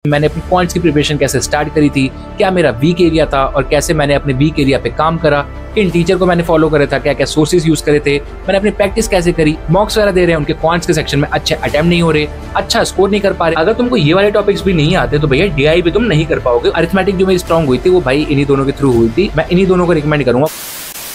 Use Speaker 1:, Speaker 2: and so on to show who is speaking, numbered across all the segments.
Speaker 1: मैंने अपनी पॉइंट्स की प्रिपरेशन कैसे स्टार्ट करी थी, क्या मेरा वीक एरिया था और कैसे मैंने अपने वीक एरिया पे काम करा, किन टीचर को मैंने फॉलो करा था, क्या क्या सोर्सेज यूज करे थे, मैंने अपनी प्रैक्टिस कैसे करी, मॉक्स वगैरह दे रहे हैं उनके पॉइंट्स के सेक्शन में अच्छे अटेम्प्ट नहीं हो रहे, अच्छा स्कोर नहीं कर पा रहे। अगर तुमको ये वाले टॉपिक्स भी नहीं आते तो भैया डीआई भी तुम नहीं कर पाओगे। अरिथमेटिक जो मेरी स्ट्रॉन्ग हुई थी वो भाई इन्हीं दोनों के थ्रू हुई थी, मैं इन्हीं दोनों को रिकमेंड करूंगा।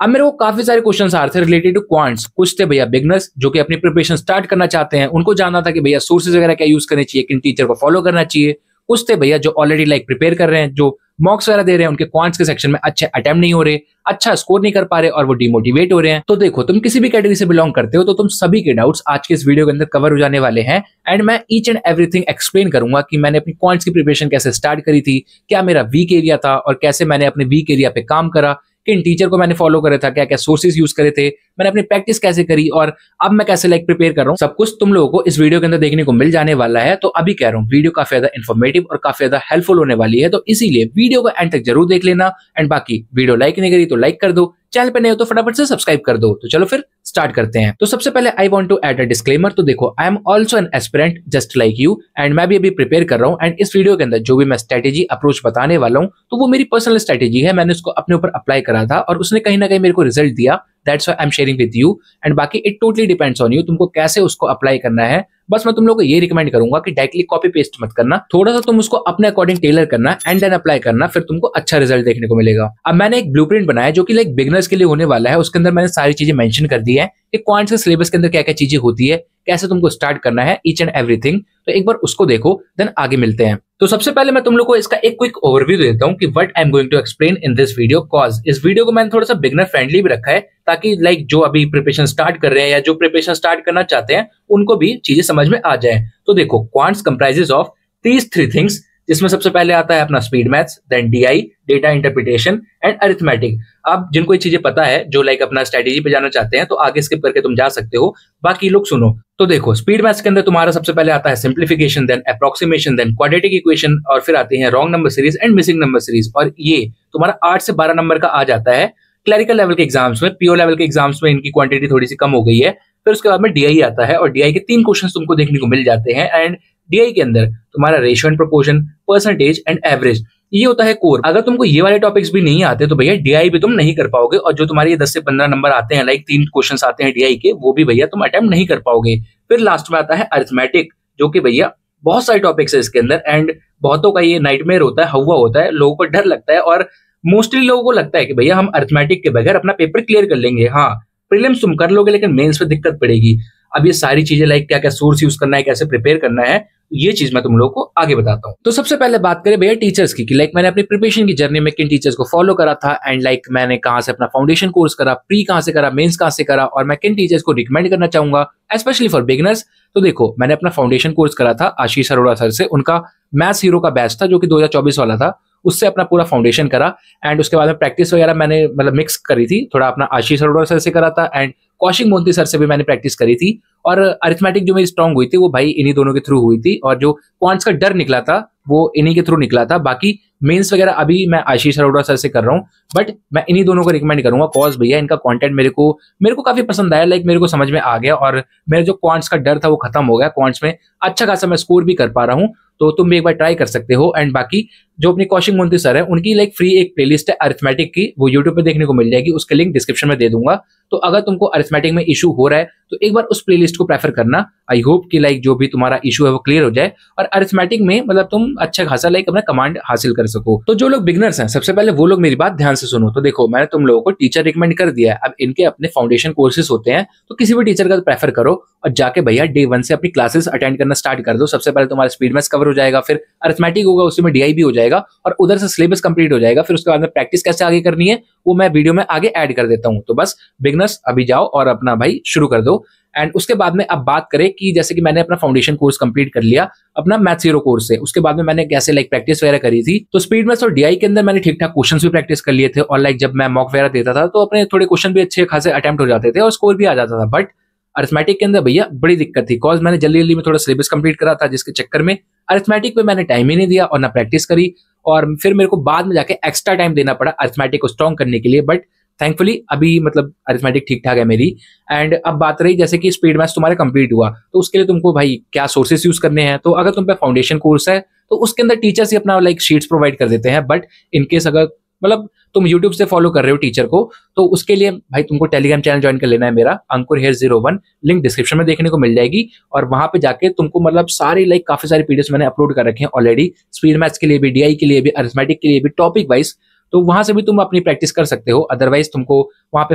Speaker 1: अब मेरे को काफी सारे क्वेश्चंस आ रहे थे रिलेटेड टू क्वांट्स। कुछ थे भैया बिगनर्स जो कि अपनी प्रिपरेशन स्टार्ट करना चाहते हैं, उनको जानना था कि भैया सोर्सेज वगैरह क्या यूज करने चाहिए, किन टीचर को फॉलो करना चाहिए। कुछ थे भैया जो ऑलरेडी प्रिपेयर कर रहे हैं, जो मॉक्स वगैरह दे रहे हैं, उनके क्वांट्स के सेक्शन में अच्छे अटेम्प्ट नहीं हो रहे, अच्छा स्कोर नहीं कर पा रहे और वो डिमोटिवेट हो रहे हैं। तो देखो, तुम किसी भी कैटेगरी से बिलोंग करते हो तो तुम सभी के डाउट्स आज के इस वीडियो के अंदर कवर हो जाने वाले हैं। एंड मैं ईच एंड एवरीथिंग एक्सप्लेन करूंगा कि मैंने अपनी क्वांट्स की प्रिपरेशन कैसे स्टार्ट करी थी, क्या मेरा वीक एरिया था और कैसे मैंने अपने वीक एरिया पे काम करा, किन टीचर को मैंने फॉलो करा था, क्या क्या सोर्सेज यूज करे थे, मैंने अपनी प्रैक्टिस कैसे करी और अब मैं कैसे प्रिपेयर कर रहा हूँ। सब कुछ तुम लोगों को इस वीडियो के अंदर देखने को मिल जाने वाला है। तो अभी कह रहा हूँ वीडियो काफी ज्यादा इन्फॉर्मेटिव और काफी ज्यादा हेल्पफुल होने वाली है, तो इसीलिए वीडियो को एंड तक जरूर देख लेना। एंड बाकी वीडियो लाइक नहीं करी तो लाइक कर दो, चैनल पे नए हो तो फटाफट से सब्सक्राइब कर दो। तो चलो फिर स्टार्ट करते हैं। तो सबसे पहले I want to add a disclaimer. तो देखो, I am also an aspirant just like you and मैं भी अभी प्रिपेयर कर रहा हूँ। एंड इस वीडियो के अंदर जो भी मैं स्ट्रेटेजी अप्रोच बताने वाला हूँ तो वो मेरी पर्सनल स्ट्रेटेजी है, मैंने उसको अपने ऊपर अप्लाई करा था और उसने कहीं ना कहीं मेरे को रिजल्ट दिया। That's why I am sharing with you. And बाकी it totally depends on you, तुमको कैसे उसको अप्लाई करना है। बस मैं तुम लोगों को ये रिकमेंड करूंगा कि डायरेक्टली कॉपी पेस्ट मत करना, थोड़ा सा तुम उसको अपने अकॉर्डिंग टेलर करना एंड देन अप्लाई करना, फिर तुमको अच्छा रिजल्ट देखने को मिलेगा। अब मैंने एक ब्लूप्रिंट बनाया जो कि बिगिनर्स के लिए होने वाला है। उसके अंदर मैंने सारी चीजें मेंशन कर दी है कि क्वांट्स के सिलेबस के अंदर क्या क्या चीजें होती है, कैसे तुमको स्टार्ट करना है, ईच एंड एवरीथिंग। तो एक बार उसको देखो, देन आगे मिलते हैं। तो सबसे पहले मैं तुम लोग को इसका एक क्विक ओवरव्यू देता हूँ कि what I am going to explain in this video. Cause इस वीडियो को मैंने थोड़ा सा बिगिनर फ्रेंडली भी रखा है ताकि जो अभी प्रिपरेशन स्टार्ट कर रहे हैं या जो प्रिपरेशन स्टार्ट करना चाहते हैं उनको भी चीजें समझ में आ जाए। तो देखो, quants comprises of these three things, जिसमें सबसे पहले आता है अपना speed maths, then DI data interpretation and arithmetic. अब जिनको ये चीजें पता है, जो अपना स्ट्रेटेजी पे जाना चाहते हैं, तो आगे स्किप करके तुम जा सकते हो, बाकी लोग सुनो। तो देखो, स्पीड मैथ्स के अंदर तुम्हारा सबसे पहले आता है simplification, then approximation, then quadratic equation और फिर आती है wrong number series and missing number series. और ये तुम्हारा 8 से 12 नंबर का आ जाता है क्लरिकल लेवल के एग्जाम्स में। पीओ लेवल के एग्जाम्स में इनकी क्वांटिटी थोड़ी सी कम हो गई है। फिर उसके बाद में डीआई आता है और डीआई के 3 क्वेश्चन तुमको देखने को मिल जाते हैं। एंड डीआई के अंदर तुम्हारा ratio and proportion, percentage and average, ये होता है कोर। अगर तुमको ये वाले टॉपिक्स भी नहीं आते तो भैया डीआई भी तुम नहीं कर पाओगे और जो तुम्हारे 10 से 15 नंबर आते हैं 3 क्वेश्चंस आते हैं डीआई के, वो भी भैया तुम अटेम्प्ट नहीं कर पाओगे। फिर लास्ट में आता है अरिथमेटिक, जो कि भैया बहुत सारे टॉपिक्स है इसके अंदर एंड बहुतों का ये नाइटमेयर होता है, हवा होता है, लोगों को डर लगता है और मोस्टली लोगों को लगता है कि भैया हम अरिथमेटिक के बगैर अपना पेपर क्लियर कर लेंगे। हाँ, प्रीलिम्स तुम कर लोगे लेकिन मेंस में दिक्कत पड़ेगी। अब ये सारी चीजें क्या क्या सोर्स यूज करना है, कैसे प्रिपेयर करना है, ये चीज मैं तुम लोगों को आगे बताता हूँ। तो सबसे पहले बात करें भैया टीचर्स की कि मैंने अपनी प्रिपरेशन की जर्नी में किन टीचर्स को फॉलो करा था एंड मैंने कहाँ से अपना फाउंडेशन कोर्स करा, प्री कहाँ से करा, मेंस कहाँ से करा और मैं किन टीचर्स को रिकमेंड करना चाहूंगा स्पेशली फॉर बिगिनर्स। तो देखो, मैंने अपना फाउंडेशन कोर्स करा था आशीष अरोड़ा सर से, उनका मैथ्स हीरो का बैच था जो कि 2024 वाला था, उससे अपना पूरा फाउंडेशन करा। एंड उसके बाद में प्रैक्टिस वगैरह मैंने मिक्स करी थी, थोड़ा अपना आशीष अरोड़ा सर से करा था एंड कौशिक मोंती सर से भी मैंने प्रैक्टिस करी थी। और अरिथमेटिक जो मेरी स्ट्रॉन्ग हुई थी वो भाई इन्हीं दोनों के थ्रू हुई थी और जो क्वांट्स का डर निकला था वो इन्हीं के थ्रू निकला था। बाकी मेंस वगैरह अभी मैं आशीष अरोड़ा सर से कर रहा हूँ, बट मैं इन्हीं दोनों को रिकमेंड करूंगा कॉज भैया इनका कंटेंट मेरे को काफी पसंद आया, मेरे को समझ में आ गया और मेरा जो क्वांट्स का डर था वो खत्म हो गया। क्वांट्स में अच्छा खासा मैं स्कोर भी कर पा रहा हूँ, तो तुम भी एक बार ट्राई कर सकते हो। एंड बाकी जो अपनी कौशिक मोंती सर है उनकी फ्री एक प्लेलिस्ट है अरिथमेटिक की, वो यूट्यूब पे देखने को मिल जाएगी, उसके लिंक डिस्क्रिप्शन में दे दूंगा। तो अगर तुमको अरिथमेटिक में इशू हो रहा है तो एक बार उस प्लेलिस्ट को प्रेफर करना। आई होप कि जो भी तुम्हारा इशू है वो क्लियर हो जाए और अरिथमेटिक में तुम अच्छा खासा अपना कमांड हासिल कर सको। तो जो लोग बिगिनर्स हैं सबसे पहले वो लोग मेरी बात ध्यान से सुनो। तो देखो, मैंने तुम लोगों को टीचर रिकमेंड कर दिया है, अब इनके अपने फाउंडेशन कोर्सेज होते हैं, तो किसी भी टीचर का प्रेफर करो और जाके भैया डे 1 से अपनी क्लासेस अटेंड करना स्टार्ट कर दो। सबसे पहले तुम्हारा स्पीड मैथ्स कवर हो जाएगा, फिर अरिथमेटिक होगा, उसी में डीआई भी हो जाएगा और उधर से सिलेबस कंप्लीट हो जाएगा। फिर उसके बाद में प्रैक्टिस कैसे आगे करनी है वो मैं वीडियो में आगे ऐड कर देता हूँ। तो बस बिगिनर्स अभी जाओ और अपना भाई शुरू कर दो। एंड उसके बाद में अब बात करें कि जैसे कि मैंने अपना फाउंडेशन कोर्स कंप्लीट कर लिया अपना मैथ्स हीरो कोर्स से, उसके बाद में मैंने कैसे प्रैक्टिस वगैरह करी थी। तो स्पीड मैथ्स और डीआई के अंदर मैंने ठीक ठाक क्वेश्चंस भी प्रैक्टिस कर लिए थे और जब मैं मॉक वगैरह देता था तो अपने थोड़े क्वेश्चन भी अच्छे खासे अटेम्प्ट हो जाते थे और स्कोर भी आ जाता था। बट अरिथमेटिक के अंदर भैया बड़ी दिक्कत थी, कॉज मैंने जल्दी जल्दी में थोड़ा सिलेबस कंप्लीट करा था, जिसके चक्कर में अरिथमेटिक पे मैंने टाइम ही नहीं दिया और ना प्रैक्टिस करी और फिर मेरे को बाद में जाके एक्स्ट्रा टाइम देना पड़ा अरिथमेटिक को स्ट्रॉन्ग करने के लिए। बट थैंकफुली अभी अरिथमेटिक ठीक ठाक है मेरी। एंड अब बात रही जैसे कि स्पीड मैथ्स तुम्हारे कंप्लीट हुआ तो उसके लिए तुमको भाई क्या सोर्सेस यूज करने हैं। तो अगर तुम पे फाउंडेशन कोर्स है तो उसके अंदर टीचर्स ही अपना लाइक शीट्स प्रोवाइड कर देते हैं। बट इनकेस अगर मतलब तुम यूट्यूब से फॉलो कर रहे हो टीचर को, तो उसके लिए भाई तुमको टेलीग्राम चैनल ज्वाइन कर लेना है मेरा, अंकुर हेयर 01, लिंक डिस्क्रिप्शन में देखने को मिल जाएगी। और वहां पे जाके तुमको मतलब सारी लाइक काफी सारी पीडीएफ मैंने अपलोड कर रखे हैं ऑलरेडी, स्पीड मैथ्स के लिए भी, डीआई के लिए भी, अरिथमेटिक के लिए भी, टॉपिक वाइज। तो वहां से भी तुम अपनी प्रैक्टिस कर सकते हो। अदरवाइज तुमको वहां पे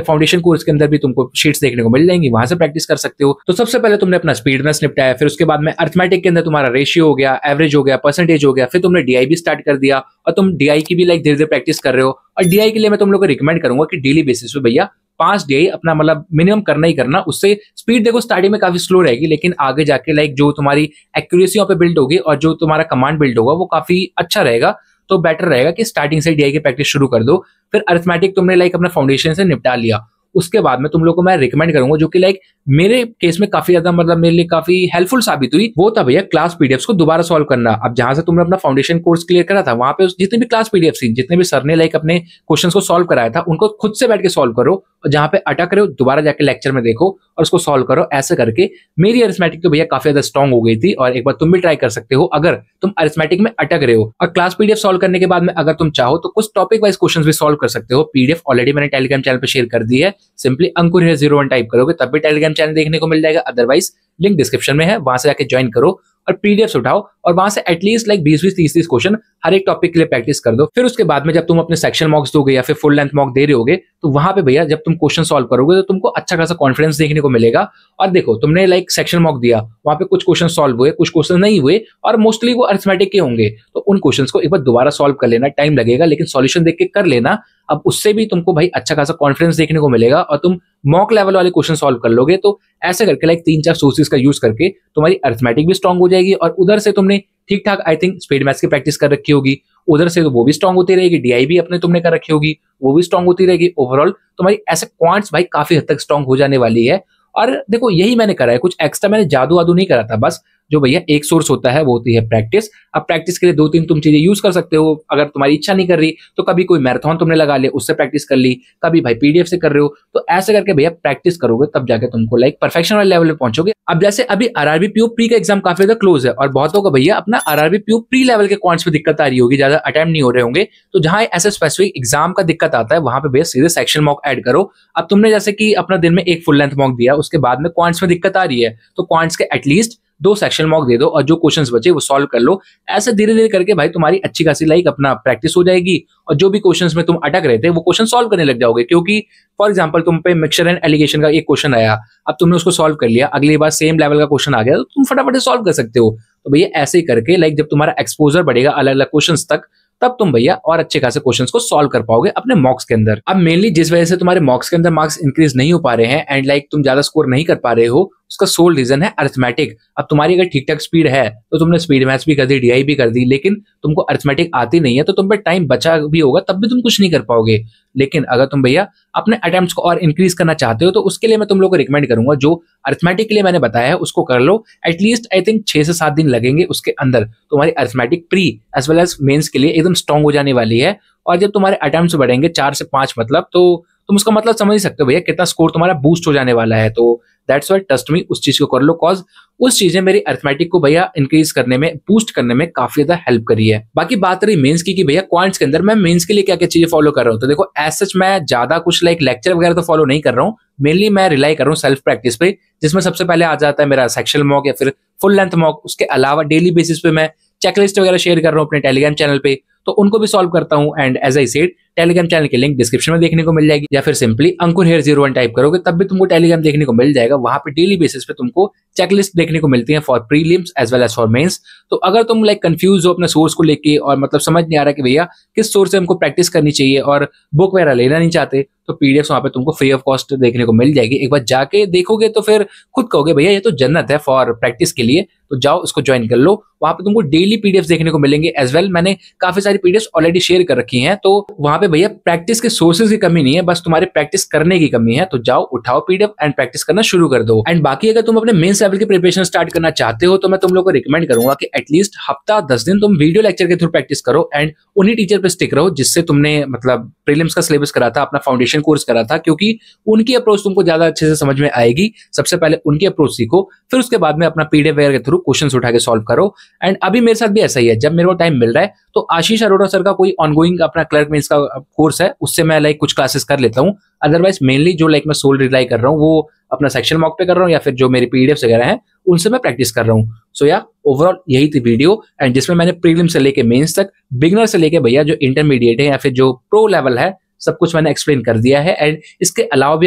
Speaker 1: फाउंडेशन कोर्स के अंदर भी तुमको शीट्स देखने को मिल जाएंगी, वहां से प्रैक्टिस कर सकते हो। तो सबसे पहले तुमने अपना स्पीड मैथ्स निपटाया, फिर उसके बाद में अरिथमेटिक के अंदर तुम्हारा रेशियो हो गया, एवरेज हो गया, परसेंटेज हो गया, फिर तुमने डीआई भी स्टार्ट कर दिया और तुम डीआई की भी लाइक धीरे धीरे प्रैक्टिस कर रहे हो। और डीआई के लिए मैं तुम लोग को रिकमेंड करूंगा कि डेली बेसिस पे भैया 5 डीआई अपना मतलब मिनिमम करना ही करना। उससे स्पीड देखो स्टार्टिंग में काफी स्लो रहेगी, लेकिन आगे जाके लाइक जो तुम्हारी एक्यूरेसी पे बिल्ड होगी और जो तुम्हारा कमांड बिल्ड होगा वो काफी अच्छा रहेगा। तो बेटर रहेगा कि स्टार्टिंग से डीआई की प्रैक्टिस शुरू कर दो। फिर अरिथमेटिक तुमने लाइक अपना फाउंडेशन से निपटा लिया, उसके बाद में तुम लोग को मैं रिकमेंड करूंगा, जो कि लाइक मेरे केस में काफी ज्यादा मतलब मेरे लिए काफी हेल्पफुल साबित हुई, वो था भैया क्लास पीडीएफ्स को दोबारा सॉल्व करना। अब जहां से तुमने अपना फाउंडेशन कोर्स क्लियर करा था, वहां पे जितने भी क्लास पीडीएफ थी, जितने भी सर ने लाइक अपने क्वेश्चंस को सॉल्व कराया था, उनको खुद से बैठ के सॉल्व करो, और जहां पे अटक रहे हो दोबारा जाके लेक्चर में देखो और उसको सॉल्व करो। ऐसे करके मेरी अरिथमेटिक तो भैया काफी ज्यादा स्ट्रॉन्ग हो गई थी। और एक बार तुम भी ट्राई कर सकते हो अगर तुम अरिथमेटिक में अटक रहे हो। और क्लास पीडीएफ सॉल्व करने के बाद में अगर तुम चाहो तो कुछ टॉपिक वाइज क्वेश्चंस भी सॉल्व कर सकते हो। पीडीएफ ऑलरेडी मैंने टेलीग्राम चैनल पे शेयर कर दी है, सिंपली अंकुर हेयर 01 टाइप करोगे तब भी टेलीग्राम चैनल देखने को मिल जाएगा। अदरवाइज लिंक डिस्क्रिप्शन में है, वहां से जाके ज्वाइन करो और पीडीएफ उठाओ और वहां से एटलीस्ट लाइक 20-20, 30-30 क्वेश्चन हर एक टॉपिक के लिए प्रैक्टिस कर दो। फिर उसके बाद में जब तुम अपने सेक्शन मॉक्स दोगे या फिर फुल लेंथ मॉक दे रहे होगे, तो वहां पे भैया जब तुम क्वेश्चन सॉल्व करोगे तो तुमको अच्छा खासा कॉन्फिडेंस देखने को मिलेगा। और देखो तुमने लाइक सेक्शन मॉक दिया, वहां पे कुछ क्वेश्चन सॉल्व हुए, कुछ क्वेश्चन नहीं हुए, और मोस्टली वो अरिथमेटिक के होंगे, तो उन क्वेश्चंस को एक बार दोबारा सॉल्व कर लेना, टाइम लगेगा लेकिन सॉल्यूशन देख के कर लेना। अब उससे भी तुमको भाई अच्छा खासा कॉन्फिडेंस देखने को मिलेगा और तुम मॉक लेवल वाले क्वेश्चन सॉल्व कर लोगे। तो ऐसे करके लाइक 3-4 सोर्सेज का यूज करके तुम्हारी अरिथमेटिक भी स्ट्रांग हो जाएगी, और उधर से तुमने ठीक ठाक आई थिंक स्पीड मैथ्स की प्रैक्टिस कर रखी होगी, उधर से तो वो भी स्ट्रांग होती रहेगी, डीआई भी अपने तुमने कर रखी होगी, वो भी स्ट्रांग होती रहेगी। ओवरऑल तुम्हारी ऐसे क्वांट्स भाई काफी हद तक स्ट्रांग हो जाने वाली है। और देखो यही मैंने करा है, कुछ एक्स्ट्रा मैंने जादू वादू नहीं करा था। बस जो भैया एक सोर्स होता है वो होती है प्रैक्टिस। अब प्रैक्टिस के लिए 2-3 तुम चीजें यूज कर सकते हो। अगर तुम्हारी इच्छा नहीं कर रही तो कभी कोई मैराथन तुमने लगा लिया, उससे प्रैक्टिस कर ली, कभी भाई पीडीएफ से कर रहे हो। तो ऐसे करके भैया प्रैक्टिस करोगे तब जाके तुमको लाइक परफेक्शन वाले लेवल पे पहुंचोगे। अब जैसे अभी आरआरबी पीओ प्री का एग्जाम काफी ज्यादा क्लोज है और बहुतों को भैया अपना आरआरबी पीओ प्री लेवल के क्वांट्स में दिक्कत आ रही होगी, ज्यादा अटेम्प्ट नहीं हो रहे होंगे। तो जहां ऐसे स्पेसिफिक एग्जाम का दिक्कत आता है वहां पे भैया सीधे सेक्शन मॉक ऐड करो। अब तुमने जैसे कि अपना दिन में एक फुल लेंथ मॉक दिया, उसके बाद में क्वांट्स में दिक्कत आ रही है, तो क्वांट्स के एटलीस्ट 2 सेक्शन मॉक दे दो और जो क्वेश्चंस बचे वो सॉल्व कर लो। ऐसे धीरे धीरे करके भाई तुम्हारी अच्छी खासी लाइक अपना प्रैक्टिस हो जाएगी और जो भी क्वेश्चंस में तुम अटक रहे थे वो क्वेश्चन सॉल्व करने लग जाओगे। क्योंकि फॉर एग्जांपल तुम पे मिक्सचर एंड एलिगेशन का एक क्वेश्चन आया, अब तुमने उसको सॉल्व कर लिया, अगली बार सेम लेवल का क्वेश्चन आ गया तो तुम फटाफट सॉल्व कर सकते हो। तो भैया ऐसे ही करके लाइक जब तुम्हारा एक्सपोजर बढ़ेगा अलग अलग क्वेश्चंस तक, तब तुम भैया और अच्छे खासे क्वेश्चंस को सॉल्व कर पाओगे अपने मॉक्स के अंदर। अब मेनली जिस वजह से तुम्हारे मॉक्स के अंदर मार्क्स इंक्रीज नहीं हो पा रहे हैं एंड लाइक तुम ज्यादा स्कोर नहीं कर पा रहे हो, उसका सोल रीजन है अरिथमेटिक। अब तुम्हारी अगर ठीक ठाक स्पीड है तो तुमने स्पीड मैथ्स भी कर दी, डीआई भी कर दी, लेकिन तुमको अरिथमेटिक आती नहीं है, तो तुम पे टाइम बचा भी होगा तब भी तुम कुछ नहीं कर पाओगे। लेकिन अगर तुम भैया अपने अटेम्प्ट्स को और इंक्रीज करना चाहते हो तो उसके लिए मैं तुम लोग को रिकमेंड करूंगा, जो अरिथमेटिक के लिए मैंने बताया है उसको कर लो। एटलीस्ट आई थिंक 6 से 7 दिन लगेंगे, उसके अंदर तुम्हारी arithmetic pre as well as mains के लिए एकदम स्ट्रांग हो जाने वाली है। और जब तुम्हारे अटेम्प्ट्स बढ़ेंगे 4 से 5 मतलब, तो तुम उसका मतलब समझ ही सकते हो भैया कितना स्कोर तुम्हारा बूस्ट हो जाने वाला है। तो दैट्स व्हाई ट्रस्ट मी, उस चीज को कर लो, कॉज उस चीजें मेरी अरिथमेटिक को भैया इंक्रीज करने में, बूस्ट करने में काफी ज्यादा हेल्प करी है। बाकी बात रही मेंस की कि भैया क्वांट्स के अंदर मैं मेंस के लिए क्या क्या चीजें फॉलो कर रहा हूँ, तो देखो एज सच मैं ज्यादा कुछ लाइक लेक्चर वगैरह तो फॉलो नहीं कर रहा हूँ। मेनली मैं रिलाई कर रहा हूँ सेल्फ प्रैक्टिस पे, जिसमें सबसे पहले आ जाता है मेरा सेक्शनल मॉक या फिर फुल लेंथ मॉक। उसके अलावा डेली बेसिस पे मैं चेकलिस्ट वगैरह शेयर कर रहा हूँ अपने टेलीग्राम चैनल पे, तो उनको भी सॉल्व करता हूँ। And as I said, Telegram channel की लिंक डिस्क्रिप्शन में देखने को मिल जाएगी, या फिर सिंपली अंकुर हेयर 01 टाइप करोगे तब भी तुमको टेलीग्राम देखने को मिल जाएगा। वहां पे डेली बेसिस पे तुमको चेकलिस्ट देखने को मिलती है for prelims as well as for mains. तो अगर तुम लाइक कंफ्यूज हो अपने सोर्स को लेके और मतलब समझ नहीं आ रहा कि भैया किस सोर्स से हमको प्रैक्टिस करनी चाहिए और बुक वगैरह लेना नहीं चाहते, तो पीडीएफ वहां पे तुमको फ्री ऑफ कॉस्ट देखने को मिल जाएगी। एक बार जाके देखोगे तो फिर खुद कहोगे भैया ये तो जन्नत है फॉर प्रैक्टिस के लिए, तो जाओ उसको ज्वाइन कर लो। वहां पे तुमको डेली पीडीएफ देखने को मिलेंगे एज वेल। मैंने काफी सारी सारी पीडीएफ ऑलरेडी शेयर कर रखी हैं, तो वहां पे भैया प्रैक्टिस के सोर्सेज की कमी नहीं है, बस तुम्हारे प्रैक्टिस करने की कमी है। तो जाओ उठाओ पीडीएफ एंड प्रैक्टिस करना शुरू कर दो। एंड बाकी अगर तुम अपने मेंस लेवल की प्रिपरेशन स्टार्ट करना चाहते हो तो मैं तुम लोग को रिकमेंड करूंगा कि एटलीस्ट हफ्ता 10 दिन तुम वीडियो लेक्चर के थ्रू प्रैक्टिस करो एंड उन्हीं टीचर पे स्टिक रहो जिससे तुमने मतलब प्रीलिम्स का सिलेबस करा था, अपना फाउंडेशन कोर्स करा था, क्योंकि उनकी अप्रोच तुमको ज्यादा अच्छे से समझ में आएगी। सबसे पहले उनकी अप्रोच सीखो, फिर उसके बाद में अपना पीडीएफ वगैरह के थ्रू क्वेश्चंस उठा के सॉल्व करो। एंड अभी मेरे साथ भी ऐसा ही है, जब मेरे को टाइम मिल रहा है तो आशीष अरोड़ा सर का कोई ऑनगोइंग अपना क्लर्क मेंस का कोर्स है, उससे मैं लाइक कुछ क्लासेस कर लेता हूँ। अदरवाइज मेनली जो लाइक मैं सोल रिलाई कर रहा हूँ वो अपना सेक्शन मॉक पे कर रहा हूँ या फिर जो मेरी पीडीएफ वगैरह है उनसे मैं प्रैक्टिस कर रहा हूँ। सो या ओवरऑल यही थी वीडियो, एंड जिसमें मैंने प्रीलिम से लेके मेंस तक, बिगिनर से लेके भैया जो इंटरमीडिएट है या फिर जो प्रो लेवल है, सब कुछ मैंने एक्सप्लेन कर दिया है। एंड इसके अलावा भी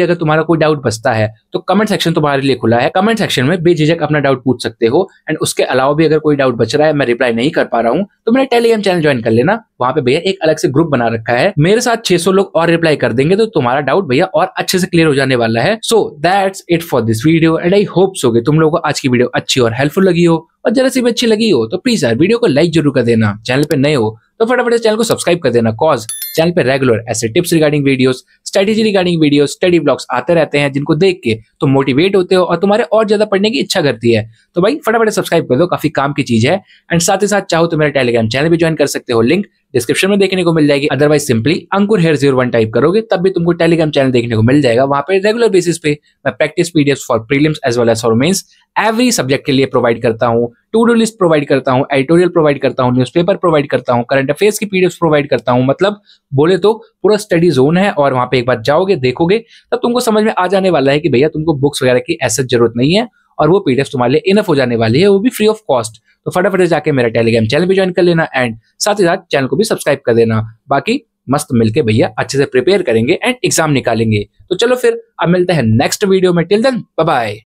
Speaker 1: अगर तुम्हारा कोई डाउट बचता है तो कमेंट सेक्शन तुम्हारे लिए खुला है, कमेंट सेक्शन में बेझिझक अपना डाउट पूछ सकते हो। एंड उसके अलावा भी अगर कोई डाउट बच रहा है, मैं रिप्लाई नहीं कर पा रहा हूँ, तो मेरा टेलीग्राम चैनल ज्वाइन कर लेना। वहां पे भैया एक अलग से ग्रुप बना रखा है, मेरे साथ 600 लोग और रिप्लाई कर देंगे तो तुम्हारा डाउट भैया और अच्छे से क्लियर हो जाने वाला है। So that's it for this video and I hope so कि तुम लोगों को आज की वीडियो अच्छी और हेल्पफुल लगी हो, और जरा सी भी अच्छी लगी हो तो प्लीज यार वीडियो को लाइक जरूर कर देना। चैनल पे नए हो तो फटाफट चैनल को सब्सक्राइब कर देना, कॉज चैनल पे रेगुलर ऐसे tips regarding videos, strategy regarding videos, study blogs आते रहते हैं जिनको देख के तुम मोटिवेट होते हो और तुम्हारे और ज्यादा पढ़ने की इच्छा करती है। तो भाई फटाफट सब्सक्राइब कर दो, काफी काम की चीज है। एंड साथ ही साथ चाहो तो मेरा टेलीग्राम चैनल भी ज्वाइन कर सकते हो, लिंक डिस्क्रिप्शन में देखने को मिल जाएगी। अदरवाइज सिंपली अंकुर हेयर 01 टाइप करोगे तब भी तुमको टेलीग्राम चैनल देखने को मिल जाएगा। वहां पे रेगुलर बेसिस पे मैं practice PDF for prelims as well as for mains every subject के लिए प्रोवाइड करता हूँ, टू डू लिस्ट प्रोवाइड करता हूँ, एडिटोरियल प्रोवाइड करता हूँ, न्यूज़पेपर प्रोवाइड करता हूँ, करंट अफेयर्स की पीडीएफ प्रोवाइड करता हूँ। मतलब बोले तो पूरा स्टडी जोन है, और वहां पे एक बार जाओगे देखोगे तब तुमको समझ में आ जाने वाला है कि भैया तुमको बुक्स वगैरह की ऐसा जरूरत नहीं है, और वो पीडीएफ तुम्हारे लिए इनफ हो जाने वाली है, वो भी फ्री ऑफ कॉस्ट। तो फटाफट जाके मेरा टेलीग्राम चैनल भी ज्वाइन कर लेना एंड साथ ही साथ चैनल को भी सब्सक्राइब कर देना। बाकी मस्त मिलके भैया अच्छे से प्रिपेयर करेंगे एंड एग्जाम निकालेंगे। तो चलो फिर अब मिलते हैं नेक्स्ट वीडियो में, टिल देन बाय बाय।